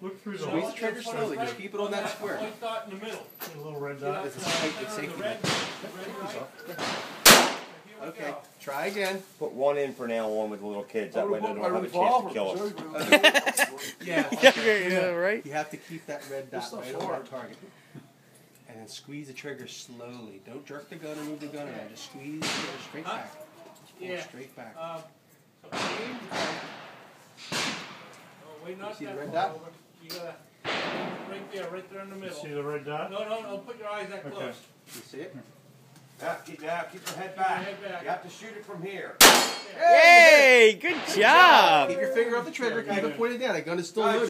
Look through the Squeeze the trigger slowly. Just keep it on that square. White dot in the middle. a little red dot. It's a safety net. Okay, try again. Put one in for now on with the little kids. That way they don't have a chance to kill us. Yeah, Yeah, right? you have to keep that red dot right over our target. And then squeeze the trigger slowly. Don't jerk the gun or move the gun around. Just squeeze the trigger straight back. Just pull it straight back. Wait, not See the that red far dot? over. You gotta, right there in the middle. See the red dot? No, put your eyes that Okay. close. You see it? Keep your head back. Head back. You have to shoot it from here. Hey, good job. Keep your finger off the trigger. Keep it pointed down. The gun is still loaded.